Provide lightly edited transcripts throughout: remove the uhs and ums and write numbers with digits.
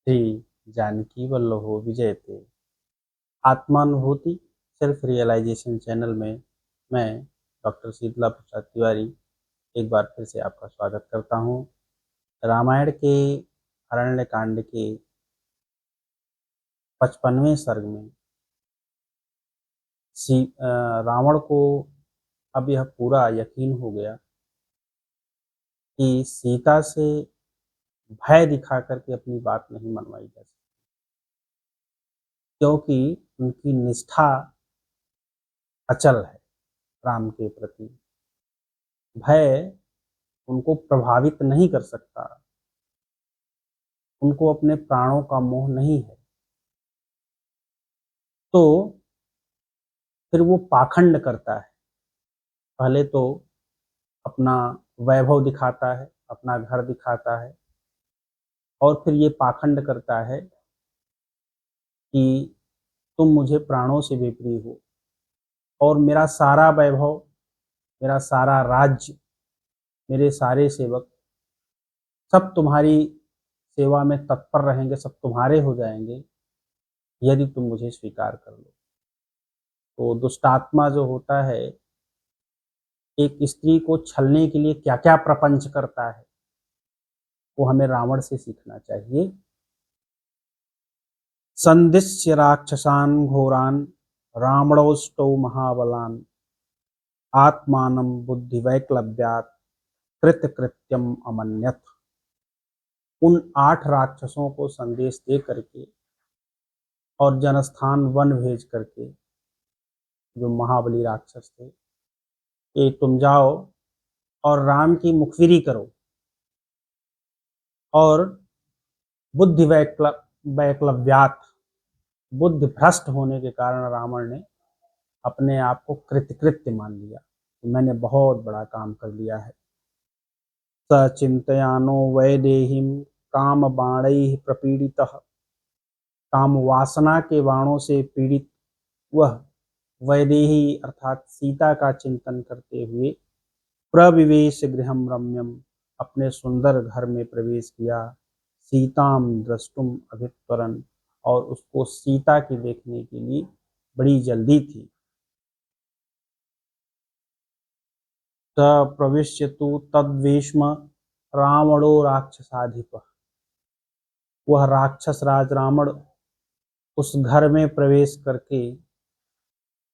श्री जानकी वल्लभो विजयते आत्मानुभूति self realisation channel में मैं डॉक्टर शीतला प्रसाद तिवारी एक बार फिर से आपका स्वागत करता हूँ। रामायण के अरण्यकांड के 55वें सर्ग में रावण को अब यह पूरा यकीन हो गया कि सीता से भय दिखा करके अपनी बात नहीं मनवाई जा सकती, क्योंकि उनकी निष्ठा अचल है राम के प्रति। भय उनको प्रभावित नहीं कर सकता, उनको अपने प्राणों का मोह नहीं है, तो फिर वो पाखंड करता है। पहले तो अपना वैभव दिखाता है, अपना घर दिखाता है, और फिर ये पाखंड करता है कि तुम मुझे प्राणों से भी प्रिय हो और मेरा सारा वैभव, मेरा सारा राज्य, मेरे सारे सेवक सब तुम्हारी सेवा में तत्पर रहेंगे, सब तुम्हारे हो जाएंगे यदि तुम मुझे स्वीकार कर लो। तो दुष्टात्मा जो होता है, एक स्त्री को छलने के लिए क्या क्या प्रपंच करता है, वो हमें रावण से सीखना चाहिए। संदिश्य राक्षसान् घोरान् रावणोष्टौ महाबलान् आत्मानं बुद्धिवैक्लव्यात् कृतकृत्यम अमन्यत। उन 8 राक्षसों को संदेश दे करके और जनस्थान वन भेज करके, जो महाबली राक्षस थे, कि तुम जाओ और राम की मुखबिरी करो और बुद्धि वैक्लव्यात, बुद्धि भ्रष्ट होने के कारण रावण ने अपने आप को कृतकृत्य मान लिया कि मैंने बहुत बड़ा काम कर लिया है। स चिंतयानो वैदेहीं काम बाणैः प्रपीडितः। काम वासना के बाणों से पीड़ित वह वैदेही अर्थात सीता का चिंतन करते हुए प्रविवेश गृहम रम्यम, अपने सुंदर घर में प्रवेश किया। सीताम द्रष्टुम अभित्वरन, और उसको सीता की देखने के लिए बड़ी जल्दी थी। स प्रविश्य तु तद्वेश्म रावणो राक्षसाधिप। वह राक्षस राज रावण उस घर में प्रवेश करके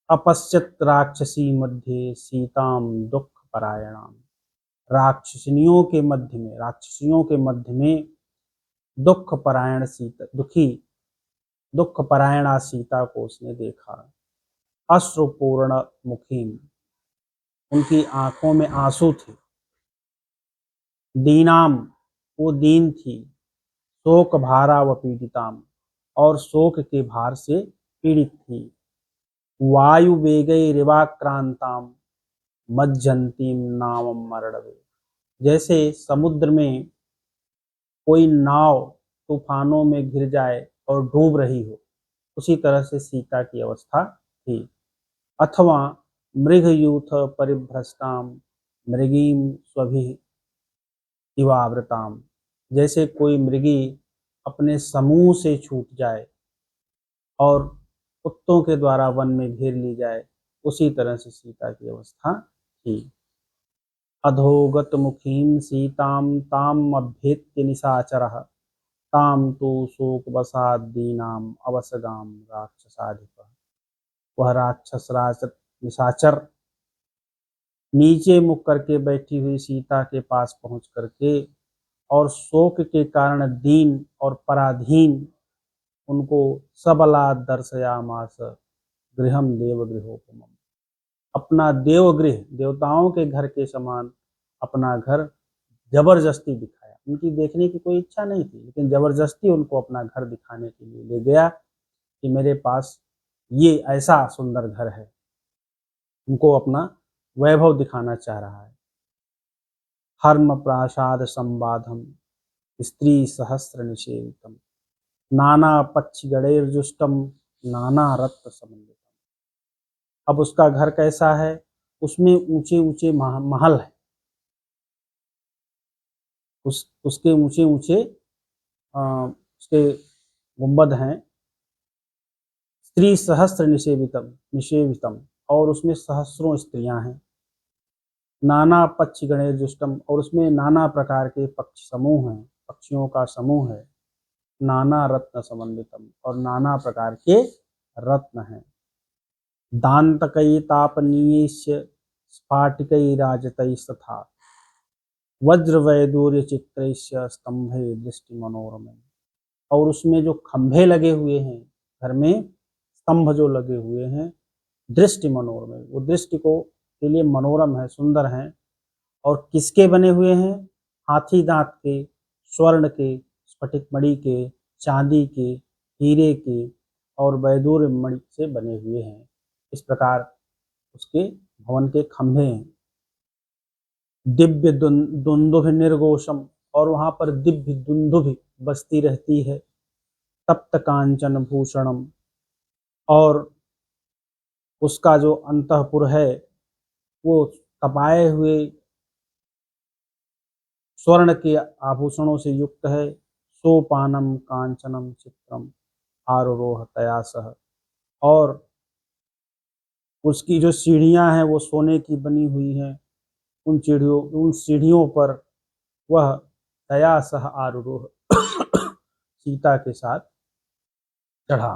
अपश्यत राक्षसी मध्य सीताम दुख परायणाम, राक्षसियों के मध्य में दुख परायण सीता, दुख परायणा सीता को उसने देखा। अश्रुपूर्ण मुखीम, उनकी आंखों में आंसू थे। दीनाम, वो दीन थी। शोक भारा व पीड़िताम, और शोक के भार से पीड़ित थी। वायु वेगै रिवाक्रांताम मज्जंतीम नावम मरणवे, जैसे समुद्र में कोई नाव तूफानों में घिर जाए और डूब रही हो, उसी तरह से सीता की अवस्था थी। अथवा मृगयूथ परिभ्रष्टाम मृगीम स्वभिः इवावृताम, जैसे कोई मृगी अपने समूह से छूट जाए और कुत्तों के द्वारा वन में घेर ली जाए, उसी तरह से सीता की अवस्था थी। अधोगत मुखीं सीतां ताम अभ्येत्य निशाचरः ताम तो शोक वसाद दीनाम अवसगाम राक्षसाधिप। वह राक्षस राज निशाचर नीचे मुख करके बैठी हुई सीता के पास पहुंच करके और शोक के कारण दीन और पराधीन उनको सबला दर्शयामास गृहम देवगृहोपमम्, अपना देवगृह, देवताओं के घर के समान अपना घर जबरदस्ती दिखाया। उनकी देखने की कोई इच्छा नहीं थी, लेकिन जबरदस्ती उनको अपना घर दिखाने के लिए ले गया कि मेरे पास ये ऐसा सुंदर घर है। उनको अपना वैभव दिखाना चाह रहा है। हर्म प्रासाद संबाधम स्त्री सहस्र निषेवितम नाना पक्षिगणैर्जुष्टम नाना रत्न समन्वितम। अब उसका घर कैसा है? उसमें ऊंचे ऊंचे महल है, उसके ऊंचे ऊंचे उसके गुंबद हैं, स्त्री सहस्त्र निषेवितम, और उसमें सहस्रों स्त्रियां हैं। नाना पक्षी गणेर्जुष्टम, और उसमें नाना प्रकार के पक्षी समूह हैं, पक्षियों का समूह है। नाना रत्न समन्वितम, और नाना प्रकार के रत्न हैं। दान्तकैः तापनीयैश्च स्फाटिकैराजतैस्तथा वज्रवैदूर्यचित्रैश्च स्तंभे दृष्टिमनोरमे, और उसमें जो खंभे लगे हुए हैं, घर में स्तंभ जो लगे हुए हैं, दृष्टि मनोरम, वो दृष्टि को के लिए मनोरम है, सुंदर हैं। और किसके बने हुए हैं? हाथी दांत के, स्वर्ण के, स्फटिक मणि के, चांदी के, हीरे के और वैदूर्य मणि से बने हुए हैं। इस प्रकार उसके भवन के खंभे हैं। दिव्य दुंदुभ निर्घोषम, और वहां पर दिव्य दुंदुभ बजती रहती है। तप्त कांचन भूषणम, और उसका जो अंतःपुर है वो तपाए हुए स्वर्ण के आभूषणों से युक्त है। सोपानम कांचनम चित्रम आरोह तया सह, और उसकी जो सीढ़ियां हैं वो सोने की बनी हुई हैं। उन सीढ़ियों पर वह तया सह आरोह सीता के साथ चढ़ा।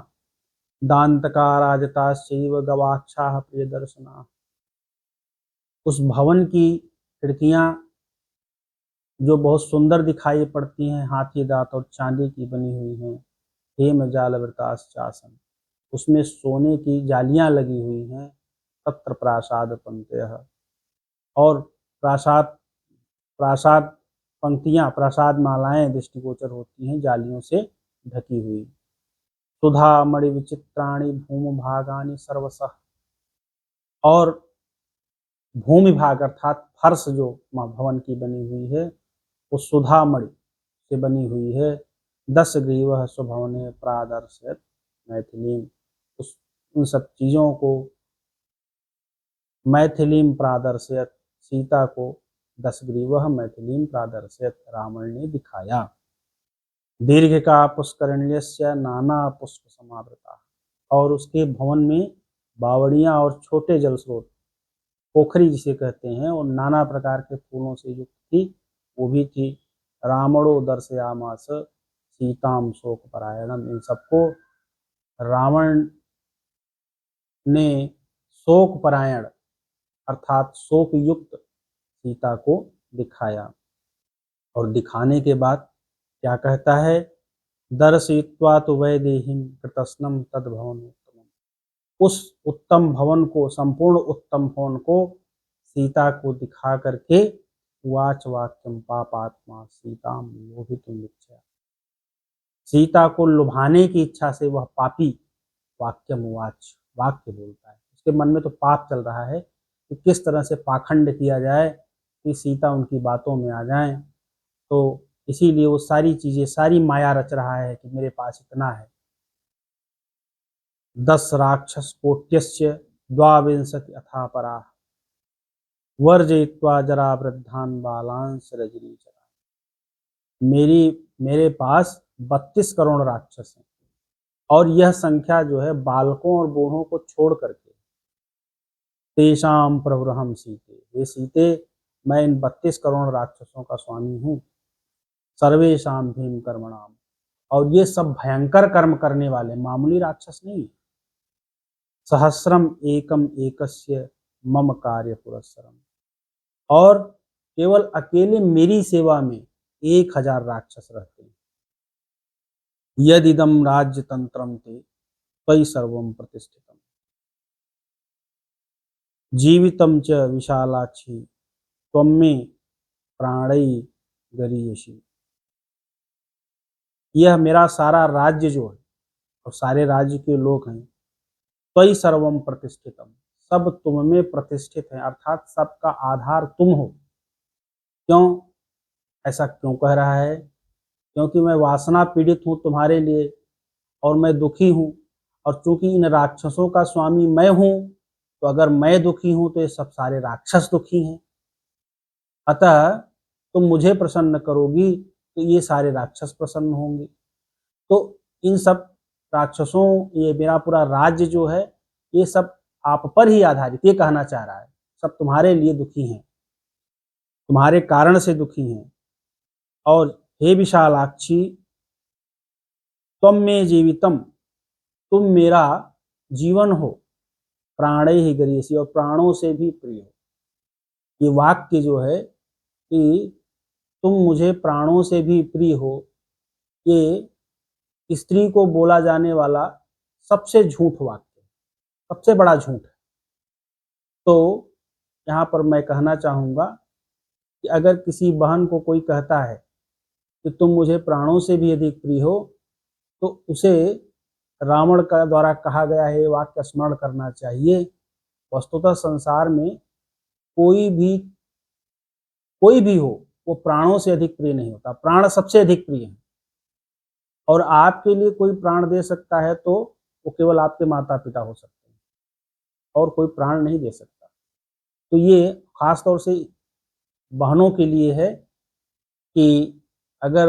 दान्तकाराजताश्चैव गवाक्षाः प्रियदर्शनाः, उस भवन की खिड़कियां जो बहुत सुंदर दिखाई पड़ती हैं, हाथी दांत और चांदी की बनी हुई हैं। हेम जालवृताश्चासन, उसमें सोने की जालियां लगी हुई हैं। तत्र प्रासाद पंक्तयः, और प्रासाद प्रासाद पंक्तियां, प्रासाद मालाएं दृष्टिगोचर होती हैं, जालियों से ढकी हुई। सुधा मणि विचित्राणि भूमि भागानि सर्वसः, और भूमि भाग अर्थात फर्श जो भवन की बनी हुई है वो सुधा मणि से बनी हुई है। 10 ग्रीवः स्वभवने प्रादर्शयत् मैथिलीम, उन सब चीज़ों को मैथिलीम प्रादर्शयत्, सीता को 10 ग्रीवः मैथिलीम प्रादर्शयत्, रावण ने दिखाया। दीर्घ का पुष्करिण्यस्य नाना पुष्प समावृता, और उसके भवन में बावड़ियां और छोटे जल स्रोत, पोखरी जिसे कहते हैं, और नाना प्रकार के फूलों से युक्त थी, वो भी थी। रावणो दर्शयामास सीताम शोक परायणम, इन सबको रावण ने शोक परायण अर्थात शोक युक्त सीता को दिखाया। और दिखाने के बाद क्या कहता है? दर्शयित्वा तु वैदेहीं कृतस्नम तद भवन उत्तमम, उस उत्तम भवन को, संपूर्ण उत्तम भवन को सीता को दिखा करके वाच वाक्यम पापात्मा सीताम लोभितुम इच्छया, सीता को लुभाने की इच्छा से वह पापी वाक्यम वाच, वाक्य बोलता है। उसके मन में तो पाप चल रहा है कि किस तरह से पाखंड किया जाए कि सीता उनकी बातों में आ जाए। तो इसीलिए वो सारी चीजें, सारी माया रच रहा है कि मेरे पास इतना है। 10 राक्षस कोट्यस्य द्वाविंशति अथा परा वर्जयित्वा जरा वृद्धान बालांस रजनीचरा, मेरे पास 32 करोड़ राक्षस हैं, और यह संख्या जो है बालकों और बूढ़ों को छोड़ करके, तेषाम प्रवरहम सीते, ये सीते मैं इन 32 करोड़ राक्षसों का स्वामी हूँ। सर्वेशाम भीम कर्मणाम, और ये सब भयंकर कर्म करने वाले, मामूली राक्षस नहीं। सहस्रम एकम एकस्य मम कार्य पुरस्सरम, और केवल अकेले मेरी सेवा में 1000 राक्षस रहते हैं। यदिदम राज्य तंत्रम ते त्वयि सर्वम प्रतिष्ठितम जीवितम च विशालाक्षी त्वं मे प्राणै गरीयसी, यह मेरा सारा राज्य जो है और सारे राज्य के लोग हैं, त्वयि सर्वम प्रतिष्ठितम, सब तुम में प्रतिष्ठित है, अर्थात सबका आधार तुम हो। क्यों ऐसा क्यों कह रहा है? क्योंकि मैं वासना पीड़ित हूँ तुम्हारे लिए, और मैं दुखी हूँ, और चूंकि इन राक्षसों का स्वामी मैं हूँ, तो अगर मैं दुखी हूँ तो ये सब सारे राक्षस दुखी हैं। अतः तुम मुझे प्रसन्न करोगी तो ये सारे राक्षस प्रसन्न होंगे। तो इन सब राक्षसों, ये मेरा पूरा राज्य जो है, ये सब आप पर ही आधारित, ये कहना चाह रहा है। सब तुम्हारे लिए दुखी हैं, तुम्हारे कारण से दुखी हैं। और हे विशालाक्षी, त्वं मे जीवितम, तुम मेरा जीवन हो, प्राणैः गरीयसी, और प्राणों से भी प्रिय हो। ये वाक्य जो है कि तुम मुझे प्राणों से भी प्रिय हो, ये स्त्री को बोला जाने वाला सबसे झूठ वाक्य, सबसे बड़ा झूठ है। तो यहाँ पर मैं कहना चाहूँगा कि अगर किसी बहन को कोई कहता है कि तुम मुझे प्राणों से भी अधिक प्रिय हो, तो उसे रावण का द्वारा कहा गया है वाक्य स्मरण करना चाहिए। वस्तुतः संसार में कोई भी हो, वो प्राणों से अधिक प्रिय नहीं होता। प्राण सबसे अधिक प्रिय है, और आपके लिए कोई प्राण दे सकता है तो वो केवल आपके माता पिता हो सकते हैं, और कोई प्राण नहीं दे सकता। तो ये खास तौर से बहनों के लिए है कि अगर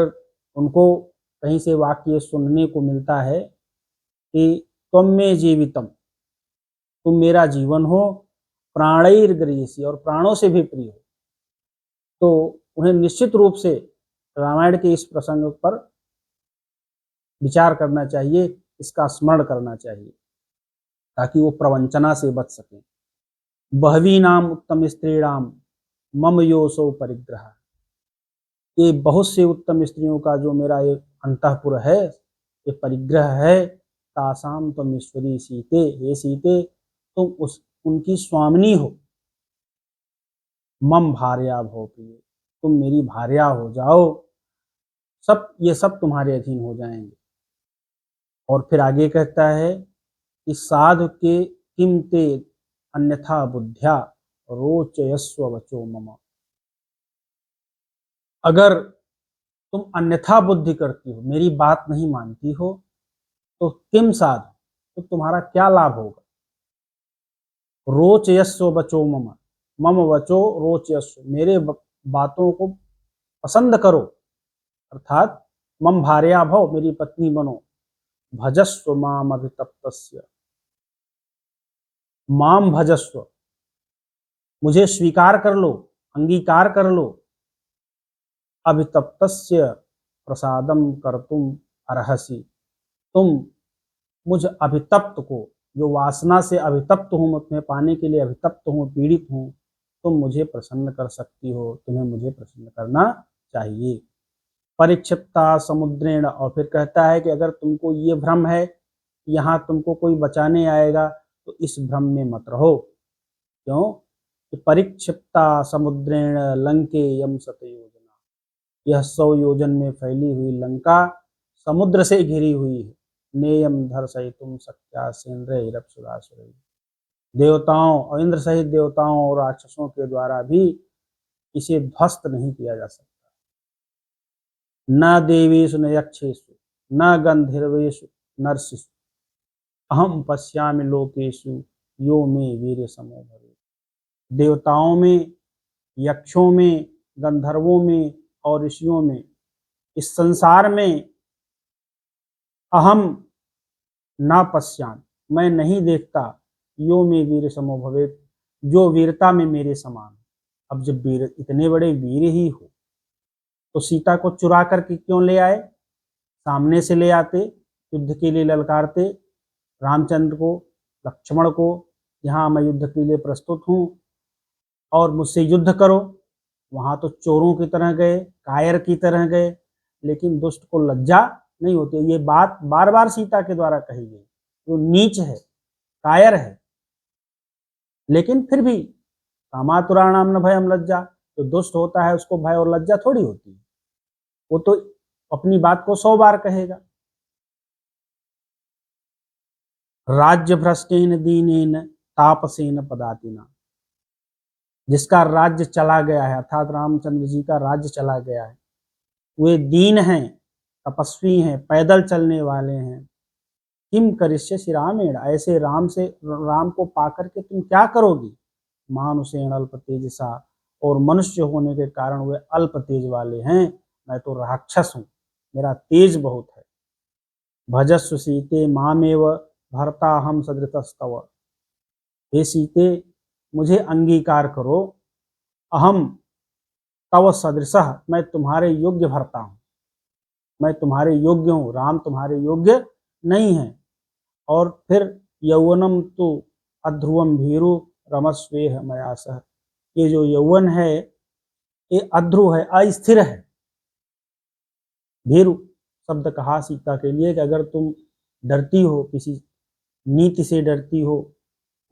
उनको कहीं से वाक्य सुनने को मिलता है कि त्वं मे जीवितम, तुम मेरा जीवन हो, प्राणैर्गरीयसी, और प्राणों से भी प्रिय हो, तो उन्हें निश्चित रूप से रामायण के इस प्रसंग पर विचार करना चाहिए, इसका स्मरण करना चाहिए, ताकि वो प्रवंचना से बच सकें। बहवीनाम उत्तम स्त्रीणाम मम योसो परिग्रह, ये बहुत से उत्तम स्त्रियों का जो मेरा एक अंतःपुर है, ये परिग्रह है। तासाम तुम ईश्वरी सीते, हे सीते, तुम उनकी स्वामिनी हो। मम भार्या भव प्रिय, तुम मेरी भार्या हो जाओ, ये सब तुम्हारे अधीन हो जाएंगे। और फिर आगे कहता है कि साधु के किम ते अन्यथा बुद्ध्या रोचयस्व वचो मम, अगर तुम अन्यथा बुद्धि करती हो, मेरी बात नहीं मानती हो, तो किम साधु, तो तुम्हारा क्या लाभ होगा। रोचयस्व वचो मम, मम वचो रोचयस्व, मेरे बातों को पसंद करो, अर्थात मम भार्या भव, मेरी पत्नी बनो। भजस्व माम अभितप्तस्य, माम भजस्व, मुझे स्वीकार कर लो, अंगीकार कर लो। अभितप्तस्य प्रसादम कर्तुम अर्हसि, तुम मुझ अभितप्त को, जो वासना से अभितप्त हूँ, मैं तुम्हें पाने के लिए अभितप्त हूँ, पीड़ित हूँ, तुम मुझे प्रसन्न कर सकती हो, तुम्हें मुझे प्रसन्न करना चाहिए। परिक्षिप्ता समुद्रेण, और फिर कहता है कि अगर तुमको ये भ्रम है यहाँ तुमको कोई बचाने आएगा, तो इस भ्रम में मत रहो। क्यों कि परिक्षिप्ता समुद्रेण लंकेयम शतयोजना, यह 100 योजन में फैली हुई लंका समुद्र से घिरी हुई है। नेयम धर्षयितुम शक्या सेन्द्रैरप्सुरासुरैः, देवताओं और इंद्र सहित देवताओं और राक्षसों के द्वारा भी इसे ध्वस्त नहीं किया जा सकता। न देवेषु न यक्षेषु न गंधर्वेषु नरसिषु अहम पश्यामि लोकेषु यो मे वीर समो भवेत्, देवताओं में, यक्षों में, गंधर्वों में और ऋषियों में, इस संसार में अहम न पश्यामि, मैं नहीं देखता, यो मे वीर समो भवेत्, जो वीरता में मेरे समान। अब जब वीर, इतने बड़े वीर ही हो, तो सीता को चुरा करके क्यों ले आए। सामने से ले आते, युद्ध के लिए ललकारते रामचंद्र को, लक्ष्मण को, यहाँ मैं युद्ध के लिए प्रस्तुत हूँ और मुझसे युद्ध करो। वहाँ तो चोरों की तरह गए, कायर की तरह गए, लेकिन दुष्ट को लज्जा नहीं होती। ये बात बार बार सीता के द्वारा कही गई, वो नीच है, कायर है, लेकिन फिर भी कामातुराणाम न भयम लज्जा, जो दुष्ट होता है उसको भय और लज्जा थोड़ी होती है, वो तो अपनी बात को 100 बार कहेगा। राज्य भ्रष्टेन दीनेन तापसेन पदातिना, जिसका राज्य चला गया है, अर्थात रामचंद्र जी का राज्य चला गया है, वे दीन हैं, तपस्वी हैं, पैदल चलने वाले हैं। किम करिष्यसि रामेण, ऐसे राम को पाकर के तुम क्या करोगी। मानुषेण अल्प तेजसा, और मनुष्य होने के कारण वे अल्प तेज वाले हैं, मैं तो राक्षस हूँ, मेरा तेज बहुत है। भजस्व सीते मामेव भर्ता हम सदृतस्तव। हे सीते, मुझे अंगीकार करो, अहम तव सदृशः, मैं तुम्हारे योग्य भरता हूँ, मैं तुम्हारे योग्य हूँ, राम तुम्हारे योग्य नहीं है। और फिर यौवनम तो अध्रुवम भीरु रमस्वेह मया सह, ये जो यौवन है ये अध्रुव है, अस्थिर है। भीरु शब्द कहा सीता के लिए कि अगर तुम डरती हो, किसी नीति से डरती हो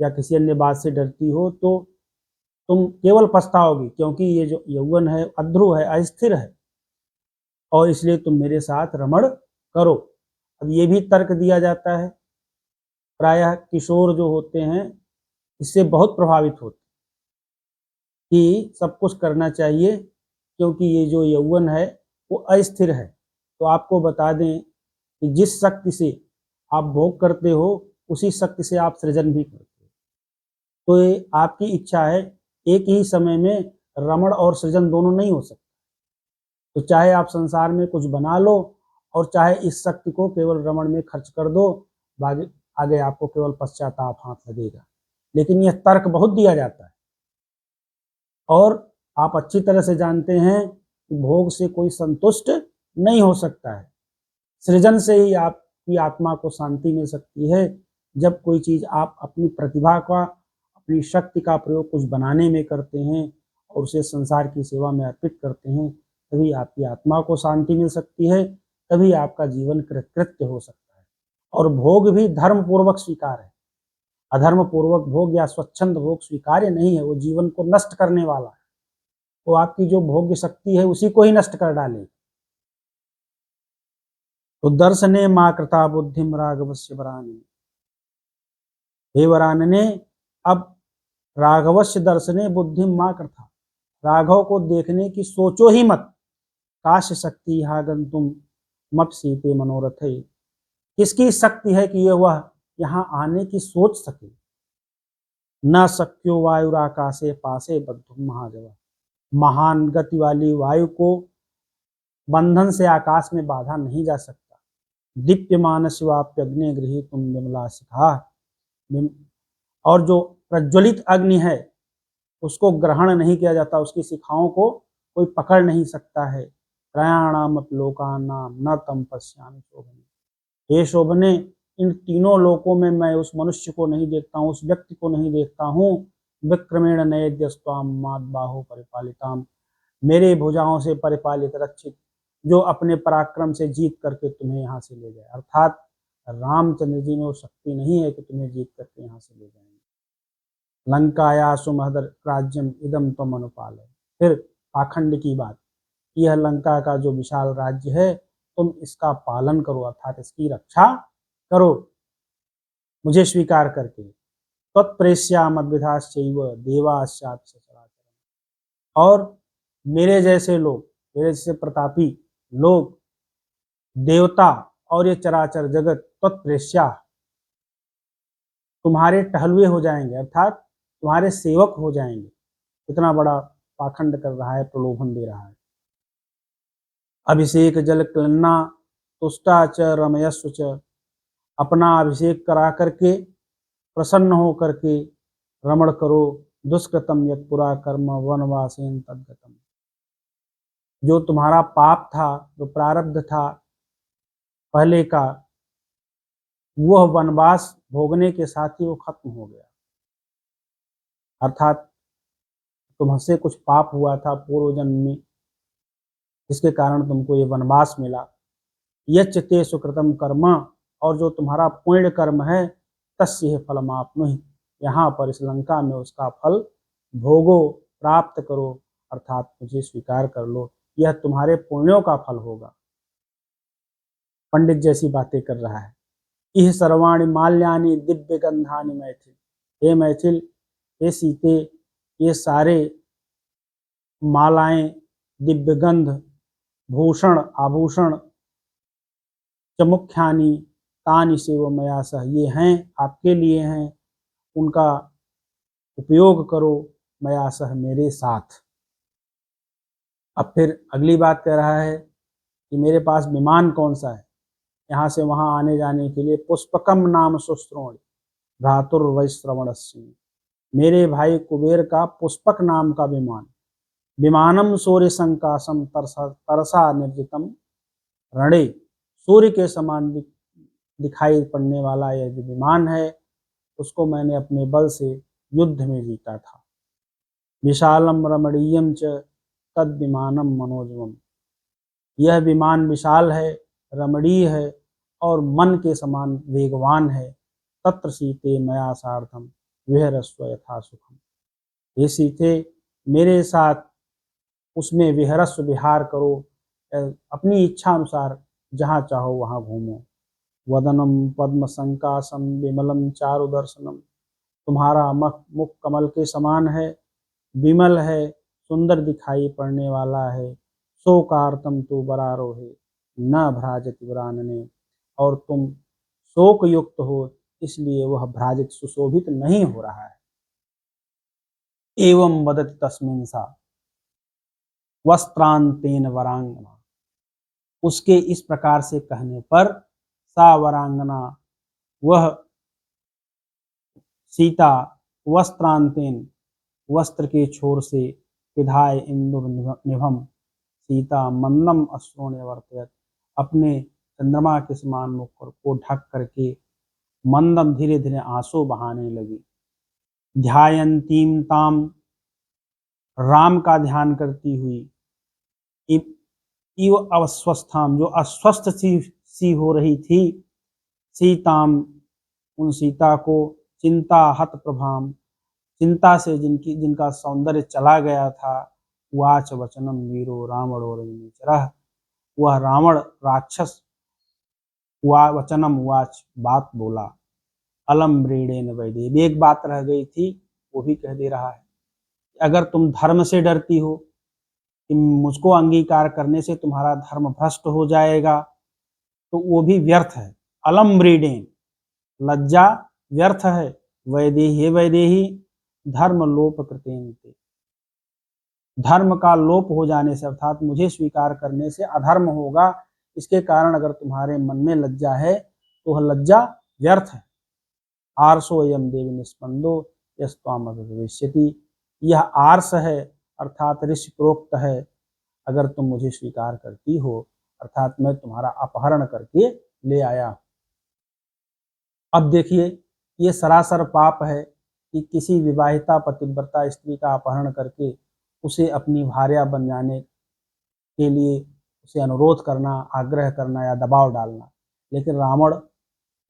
या किसी अन्य बात से डरती हो, तो तुम केवल पछताओगी, क्योंकि ये जो यौवन है अध्रुव है, अस्थिर है, और इसलिए तुम मेरे साथ रमण करो। अब ये भी तर्क दिया जाता है, प्रायः किशोर जो होते हैं इससे बहुत प्रभावित होते कि सब कुछ करना चाहिए, क्योंकि ये जो यौवन है वो अस्थिर है। तो आपको बता दें कि जिस शक्ति से आप भोग करते हो उसी शक्ति से आप सृजन भी करते हो। तो ये आपकी इच्छा है, एक ही समय में रमण और सृजन दोनों नहीं हो सकता। तो चाहे आप संसार में कुछ बना लो और चाहे इस शक्ति को केवल रमण में खर्च कर दो, आगे आपको केवल पश्चाताप हाथ लगेगा। लेकिन यह तर्क बहुत दिया जाता है, और आप अच्छी तरह से जानते हैं कि भोग से कोई संतुष्ट नहीं हो सकता है। सृजन से ही आपकी आत्मा को शांति मिल सकती है। जब कोई चीज़ आप अपनी प्रतिभा का, अपनी शक्ति का प्रयोग कुछ बनाने में करते हैं और उसे संसार की सेवा में अर्पित करते हैं, तभी आपकी आत्मा को शांति मिल सकती है, तभी आपका जीवन कृतकृत्य हो सकता है। और भोग भी धर्म पूर्वक स्वीकार है, अधर्म पूर्वक भोग या स्वच्छंद भोग स्वीकार्य नहीं है, वो जीवन को नष्ट करने वाला है। वो आपकी जो भोग्य शक्ति है उसी को ही नष्ट कर डाले। तो दर्शने माँ कृता बुद्धिम राघवस्य वरानने, हे वरानने, अब राघवस्य दर्शने बुद्धिम माँ कृता, राघव को देखने की सोचो ही मत। काश शक्ति गंतुम मप्सीते मनोरथ, किसकी शक्ति है कि वह यहाँ आने की सोच सके। न शक्यो वायुराकाशे पासे बद्धुम महाजवा, महान गति वाली वायु को बंधन से आकाश में बाधा नहीं जा सकता। दीप्यमान शिवाप्यग्नि गृहीतुम विमला शिखा, और जो प्रज्वलित अग्नि है उसको ग्रहण नहीं किया जाता, उसकी शिखाओं को कोई पकड़ नहीं सकता है। त्रयाणाम लोकानाम न तम पश्यामि शोभने, हे शोभने, इन तीनों लोकों में मैं उस मनुष्य को नहीं देखता हूँ, उस व्यक्ति को नहीं देखता हूँ। विक्रमेण नयेद्यस्त्वाम माद्बाहो परिपालिताम, मेरे भुजाओं से परिपालित रक्षित, जो अपने पराक्रम से जीत करके तुम्हें यहाँ से ले जाए। अर्थात रामचंद्र जी में वो शक्ति नहीं है कि तुम्हें जीत करके यहाँ से ले जाएंगे। लंकाया सुमहदर राज्यम इदम तम अनुपाल, फिर पाखंड की बात, यह लंका का जो विशाल राज्य है तुम इसका पालन करो, अर्थात इसकी रक्षा करो मुझे स्वीकार करके। तत्प्रेष्या मद्विधाश्चैव देवाश्चापि सचराचरम्, और मेरे जैसे लोग, मेरे जैसे प्रतापी लोग, देवता और ये चराचर जगत तत्प्रेष्या, तुम्हारे टहलुए हो जाएंगे, अर्थात तुम्हारे सेवक हो जाएंगे। इतना बड़ा पाखंड कर रहा है, प्रलोभन दे रहा है। अभिषेक जल क्लन्ना तुष्टा च रमयस्व च, अपना अभिषेक करा करके प्रसन्न हो करके रमण करो। दुष्कृतम यत् पुरा कर्म वनवासेन तद्गतम, जो तुम्हारा पाप था, जो प्रारब्ध था पहले का, वह वनवास भोगने के साथ ही वो खत्म हो गया। अर्थात तुमसे कुछ पाप हुआ था पूर्व जन्म में, जिसके कारण तुमको ये वनवास मिला। यच्च ते सुकृतम कर्म, और जो तुम्हारा पुण्य कर्म है, तस्य फलमाप्नुहि, यहाँ पर इस लंका में उसका फल भोगो, प्राप्त करो, अर्थात मुझे स्वीकार कर लो, यह तुम्हारे पुण्यों का फल होगा। पंडित जैसी बातें कर रहा है। इह सर्वाणि माल्यानि दिव्य गंधानि मैथिल, हे मैथिल, हे सीते, ये सारे मालाएं, दिव्य गंध, भूषण, आभूषण, चमुख्यानि तानि सेव मया सह, ये हैं आपके लिए हैं, उनका उपयोग करो मया सह, मेरे साथ। अब फिर अगली बात कह रहा है कि मेरे पास विमान कौन सा है, यहाँ से वहाँ आने जाने के लिए पुष्पकम नाम सुश्रोण भ्रातुर्वैश्रवणस्य, मेरे भाई कुबेर का पुष्पक नाम का विमान, विमानम सूर्य संकाशम तरसा निर्जितम रणे, सूर्य के समान दिखाई पड़ने वाला यह जो विमान है उसको मैंने अपने बल से युद्ध में जीता था। विशालम रमणीयम च तद विमानम मनोजवम, यह विमान विशाल है, रमणीय है और मन के समान वेगवान है। तत्र सीते मया सार्थम विहरस्व यथा सुखम, ये सीते मेरे साथ उसमें विहरस्व विहार करो, अपनी इच्छा अनुसार जहाँ चाहो वहाँ घूमो। वदनम पद्म संकासम विमलम चारु दर्शनम, तुम्हारा मुख कमल के समान है, विमल है, सुंदर दिखाई पड़ने वाला है। शोकार्तम तु बरारोहे न भ्राजति वरानने, और तुम शोक युक्त हो इसलिए वह भ्राजित सुशोभित नहीं हो रहा है। एवं वदति तस्मिन् सा वस्त्रांतेन वरांगना, उसके इस प्रकार से कहने पर सा वरांगना, वह सीता वस्त्रांतेन, वस्त्र के छोर से विधाय इंदुर्निभम, सीता मंदम अश्रुण्य वर्तयत, अपने चंद्रमा के समान मुख को ढक करके मंदम धीरे धीरे आंसू बहाने लगी। ध्यायंतीम ताम, राम का ध्यान करती हुई, इव अवस्थाम, जो अस्वस्थ सी हो रही थी, सीताम, उन सीता को, चिंता हत प्रभाम, चिंता से जिनका सौंदर्य चला गया था। वाच वचनम वीरो रावणो रजनीचरः, वह रावण राक्षस वचनम वाच, बात बोला। अलम व्रीडेन वैदेही, एक बात रह गई थी वो भी कह दे रहा है, अगर तुम धर्म से डरती हो कि मुझको अंगीकार करने से तुम्हारा धर्म भ्रष्ट हो जाएगा तो वो भी व्यर्थ है। अलम व्रीडेन, लज्जा व्यर्थ है। वैदेही, वैदेही धर्म लोप कृतेन, धर्म का लोप हो जाने से अर्थात मुझे स्वीकार करने से अधर्म होगा, इसके कारण अगर तुम्हारे मन में लज्जा है तो वह लज्जा व्यर्थ है। आर्षो यम देवी निस्पंदो यस्त्वाम भविष्यति, यह आर्ष है अर्थात ऋषि प्रोक्त है, अगर तुम मुझे स्वीकार करती हो अर्थात मैं तुम्हारा अपहरण करके ले आया। अब देखिए ये सरासर पाप है कि किसी विवाहिता पतिव्रता स्त्री का अपहरण करके उसे अपनी भार्या बन जाने के लिए उसे अनुरोध करना, आग्रह करना या दबाव डालना। लेकिन रावण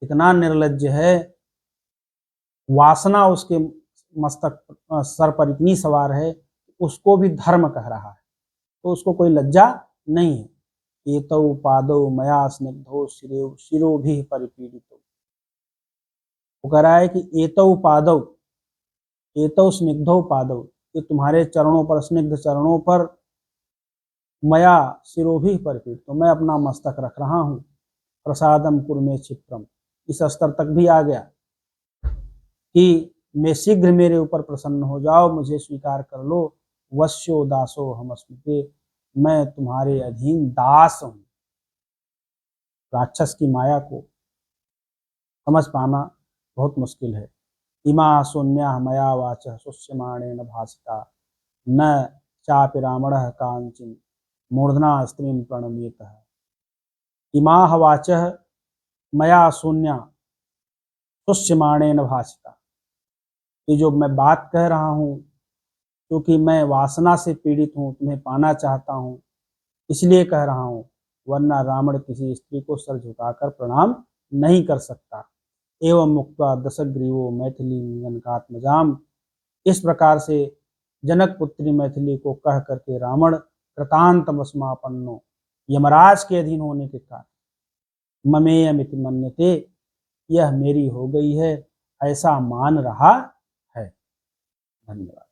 इतना निर्लज्ज है, वासना उसके मस्तक सर पर इतनी सवार है, उसको भी धर्म कह रहा है, तो उसको कोई लज्जा नहीं है। एतौ पादौ मया स्निग्धौ शिरो भी परिपीडितो, वो कह रहा है कि एतौ पादौ, एतौ स्निग्धौ पादौ, ये तुम्हारे चरणों पर, स्निग्ध चरणों पर, मया शिरोभी परिपीडित, तो मैं अपना मस्तक रख रहा हूँ। प्रसादम कुरमे क्षिप्रम, इस स्तर तक भी आ गया कि मैं शीघ्र मेरे ऊपर प्रसन्न हो जाओ, मुझे स्वीकार कर लो। वश्यो दासो हमस्मृते, मैं तुम्हारे अधीन दास हूँ। राक्षस की माया को समझ पाना बहुत मुश्किल है। इमा शून्या मया वाच सुष्यमाणेन भासिता, न चापि रावणः कांचिन मूर्धना स्त्रीं प्रणमीतः। इमा वाचः मया शून्या सुष्यमाणेन भासिता, ये जो मैं बात कह रहा हूँ क्योंकि मैं वासना से पीड़ित हूँ, तुम्हें पाना चाहता हूँ इसलिए कह रहा हूँ, वरना रावण किसी स्त्री को सर झुकाकर प्रणाम नहीं कर सकता। एवं मुक्त्वा दशग्रीवो मैथिली जनकात्मजाम, इस प्रकार से जनक पुत्री मैथिली को कह करके रावण कृतांत वस्मापन्नो, यमराज के अधीन होने के कारण ममेयमिति मन्यते, यह मेरी हो गई है ऐसा मान रहा है। धन्यवाद।